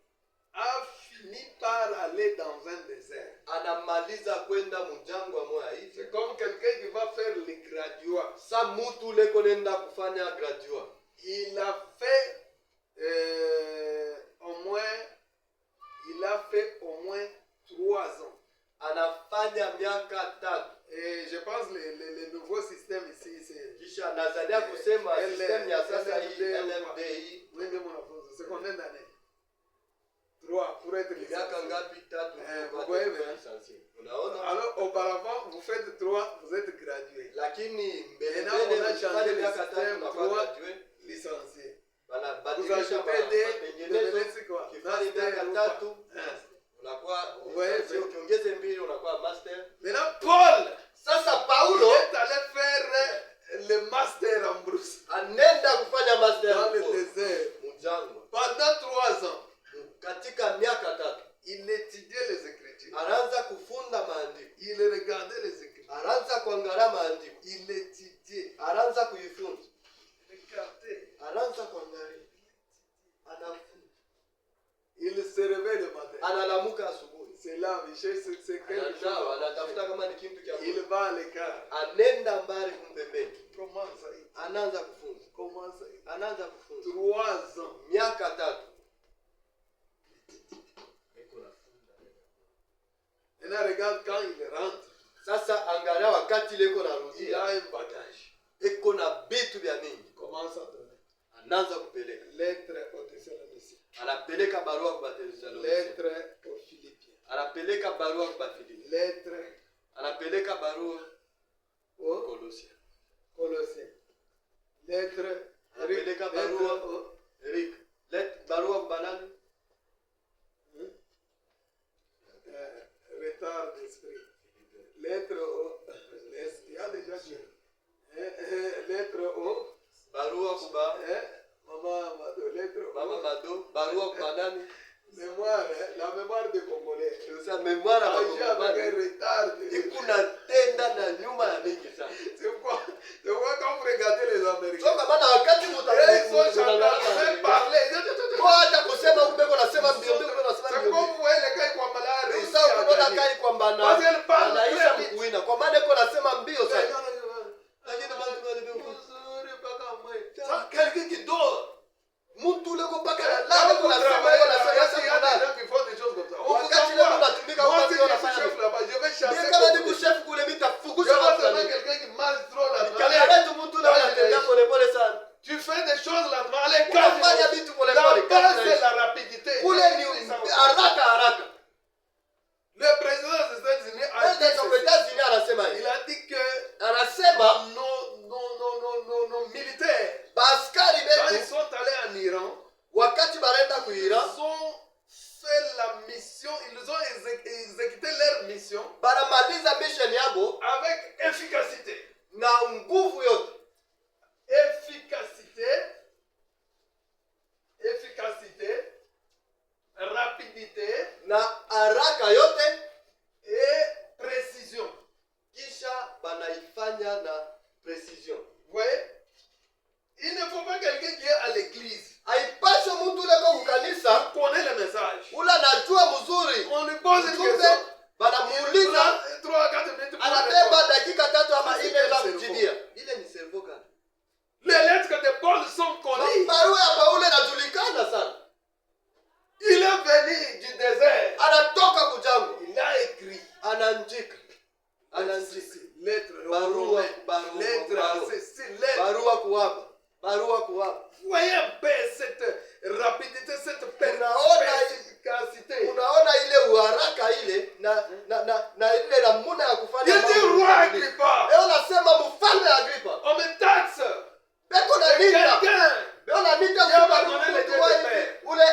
[SPEAKER 2] a fini par aller dans un désert.
[SPEAKER 1] anamaliza kwenda mjangwa moya hivi.
[SPEAKER 2] C'est comme quelqu'un qui va faire le graduat.
[SPEAKER 1] Sa mtu leko nenda kufanya graduate.
[SPEAKER 2] Il a fait au moins 3 ans.
[SPEAKER 1] Anafanya miaka 3.
[SPEAKER 2] Et je pense le nouveau système ici, c'est...
[SPEAKER 1] Kisha nazania kusema system ya sasa hii
[SPEAKER 2] LMD.
[SPEAKER 1] LMD
[SPEAKER 2] Oui, mais mon enfant, c'est combien d'années? 3 pour être licencié.
[SPEAKER 1] miaka ngapi? 3
[SPEAKER 2] vous voyez,
[SPEAKER 1] unaona?
[SPEAKER 2] Alors, auparavant, vous faites 3, vous êtes gradué.
[SPEAKER 1] Lakini mbele
[SPEAKER 2] Maintenant, on a
[SPEAKER 1] mbele
[SPEAKER 2] changé le
[SPEAKER 1] miaka 3
[SPEAKER 2] système,
[SPEAKER 1] unakuwa
[SPEAKER 2] 3
[SPEAKER 1] graduate.
[SPEAKER 2] licencié.
[SPEAKER 1] Bana
[SPEAKER 2] Vous
[SPEAKER 1] badilisha
[SPEAKER 2] ajoutez des
[SPEAKER 1] matengenezo.
[SPEAKER 2] c'est quoi?
[SPEAKER 1] Kifani miaka 3 unakuwa
[SPEAKER 2] Ouais,
[SPEAKER 1] sio ukiongeze 2 unakuwa master.
[SPEAKER 2] Maintenant, Paul,
[SPEAKER 1] Sasa
[SPEAKER 2] il
[SPEAKER 1] Paulo
[SPEAKER 2] est allé faire le master en Brousse,
[SPEAKER 1] anenda kufanya master
[SPEAKER 2] dans le
[SPEAKER 1] huko
[SPEAKER 2] désert.
[SPEAKER 1] mjangwa.
[SPEAKER 2] Pendant 3 ans,
[SPEAKER 1] Katika miaka 3
[SPEAKER 2] il étudiait les Écritures.
[SPEAKER 1] anaanza kufunda maandiko,
[SPEAKER 2] Il regardait les Écritures.
[SPEAKER 1] anaanza kuangalia maandiko,
[SPEAKER 2] Il étudiait.
[SPEAKER 1] anaanza kuifunza,
[SPEAKER 2] Regardez.
[SPEAKER 1] anaanza kuangalia, anafunza,
[SPEAKER 2] Il se réveille le matin.
[SPEAKER 1] analamuka asubuhi,
[SPEAKER 2] C'est là, Michel, c'est quelque chose.
[SPEAKER 1] ananawa, anatafuta kama ni kitu cha
[SPEAKER 2] Il
[SPEAKER 1] Mungu,
[SPEAKER 2] va à l'écart.
[SPEAKER 1] anenda mbali kumpembeni,
[SPEAKER 2] Comment ça?
[SPEAKER 1] anaanza kufunza,
[SPEAKER 2] Comment ça?
[SPEAKER 1] anaanza kufunza
[SPEAKER 2] 3 ans.
[SPEAKER 1] miaka 3.
[SPEAKER 2] Maintenant, regarde quand il rentre.
[SPEAKER 1] Sasa angalia wakati leko
[SPEAKER 2] Il a
[SPEAKER 1] narudia,
[SPEAKER 2] un bagage.
[SPEAKER 1] iko na vitu vya mingi,
[SPEAKER 2] Il commence à donner.
[SPEAKER 1] anaanza kupeleka,
[SPEAKER 2] Lettre aux Thessaloniciens.
[SPEAKER 1] anapeleka barua kwa Wathesalonike,
[SPEAKER 2] Lettre aux Philippiens.
[SPEAKER 1] anapeleka barua kwa Filipi,
[SPEAKER 2] Lettre
[SPEAKER 1] anapeleka barua
[SPEAKER 2] aux
[SPEAKER 1] Kolosia,
[SPEAKER 2] Colossiens. Lettre
[SPEAKER 1] anapeleka
[SPEAKER 2] lettre
[SPEAKER 1] barua
[SPEAKER 2] aux
[SPEAKER 1] Eric, barua kwa nani?
[SPEAKER 2] retard d'esprit. Lettre au... Il y a déjà dit. Lettre au...
[SPEAKER 1] Barua kwa
[SPEAKER 2] Maman Mado. Lettre
[SPEAKER 1] Mama
[SPEAKER 2] au...
[SPEAKER 1] Mado, barua kwa nani?
[SPEAKER 2] Mémoire, la mémoire des Congolais.
[SPEAKER 1] Sasa memoire ya
[SPEAKER 2] Agir avec un
[SPEAKER 1] Wakongomani
[SPEAKER 2] retard.
[SPEAKER 1] ikuna tenda na nyuma ya mingi sana.
[SPEAKER 2] C'est quoi quand vous regardez les Américains?
[SPEAKER 1] Soka maana wakati
[SPEAKER 2] Ils sont chantés, même parler.
[SPEAKER 1] kwa hata kusema ubeko nasema mbio mbio nasema
[SPEAKER 2] C'est
[SPEAKER 1] mbio.
[SPEAKER 2] comme vous voyez les gars qui ont malade.
[SPEAKER 1] Sasa unaona kai kwamba
[SPEAKER 2] Parce qu'elle parle
[SPEAKER 1] anaisha
[SPEAKER 2] très vite.
[SPEAKER 1] mkuina kwa maana iko nasema mbio sana.
[SPEAKER 2] Lakini
[SPEAKER 1] Quelqu'un qui dort. Mtu leko paka
[SPEAKER 2] là,
[SPEAKER 1] la
[SPEAKER 2] vous
[SPEAKER 1] leko nasema
[SPEAKER 2] travaillez
[SPEAKER 1] leko
[SPEAKER 2] là, il y a
[SPEAKER 1] nasema
[SPEAKER 2] des
[SPEAKER 1] sana.
[SPEAKER 2] gens qui font des choses comme ça. On vous
[SPEAKER 1] Wakati leko
[SPEAKER 2] envoie.
[SPEAKER 1] natumika
[SPEAKER 2] Moi,
[SPEAKER 1] huko
[SPEAKER 2] si
[SPEAKER 1] ndio
[SPEAKER 2] je suis
[SPEAKER 1] nafanya.
[SPEAKER 2] chef là-bas, je vais chasser.
[SPEAKER 1] Ni kama ni
[SPEAKER 2] beaucoup.
[SPEAKER 1] kuchef kule
[SPEAKER 2] Je
[SPEAKER 1] mitafukusha
[SPEAKER 2] vais
[SPEAKER 1] watu.
[SPEAKER 2] trouver quelqu'un qui marche trop lentement.
[SPEAKER 1] Nikiangalia tu mtu leo anatembea pole pole sana.
[SPEAKER 2] Tu fais des choses lentement. Allez,
[SPEAKER 1] Unafanya
[SPEAKER 2] calme.
[SPEAKER 1] vitu pole
[SPEAKER 2] La
[SPEAKER 1] pole.
[SPEAKER 2] base, c'est la rapidité.
[SPEAKER 1] Kule ni haraka haraka.
[SPEAKER 2] Le président des États-Unis a dit
[SPEAKER 1] President wa
[SPEAKER 2] ceci.
[SPEAKER 1] États-Unis anasema
[SPEAKER 2] Il
[SPEAKER 1] hivi.
[SPEAKER 2] a dit que
[SPEAKER 1] Anasema
[SPEAKER 2] nos militaires,
[SPEAKER 1] baskari
[SPEAKER 2] quand ils
[SPEAKER 1] wetu
[SPEAKER 2] sont allés en Iran,
[SPEAKER 1] wakati banaenda
[SPEAKER 2] ils
[SPEAKER 1] kuira
[SPEAKER 2] ont fait la mission, ils ont exécuté leur mission
[SPEAKER 1] banamaliza mission yabo
[SPEAKER 2] avec efficacité.
[SPEAKER 1] na nguvu yote.
[SPEAKER 2] Efficacité, rapidité
[SPEAKER 1] Na haraka yote
[SPEAKER 2] et précision.
[SPEAKER 1] kisha banaifanya na precision.
[SPEAKER 2] Vous voyez? Il ne faut pas quelqu'un qui est à l'église,
[SPEAKER 1] Haipaswi mtu leko kukanisa
[SPEAKER 2] connaît le message.
[SPEAKER 1] ula najua mzuri.
[SPEAKER 2] On lui pose une
[SPEAKER 1] Ujumbe
[SPEAKER 2] question.
[SPEAKER 1] banamuuliza
[SPEAKER 2] 3-4 minutes pour
[SPEAKER 1] anabeba
[SPEAKER 2] répondre.
[SPEAKER 1] dakika 3 ama 4 za kujibia. barua kuwapa, barua kuwapa.
[SPEAKER 2] Voyez un peu cette rapidité, cette
[SPEAKER 1] perspicacité. Unaona ile uharaka ile na ile namna ya kufanya
[SPEAKER 2] mambo. Il dit roi Agrippa.
[SPEAKER 1] Leo nasema mfalme Agrippa.
[SPEAKER 2] On me taxe.
[SPEAKER 1] Beko na nini? Beko na nini? Ule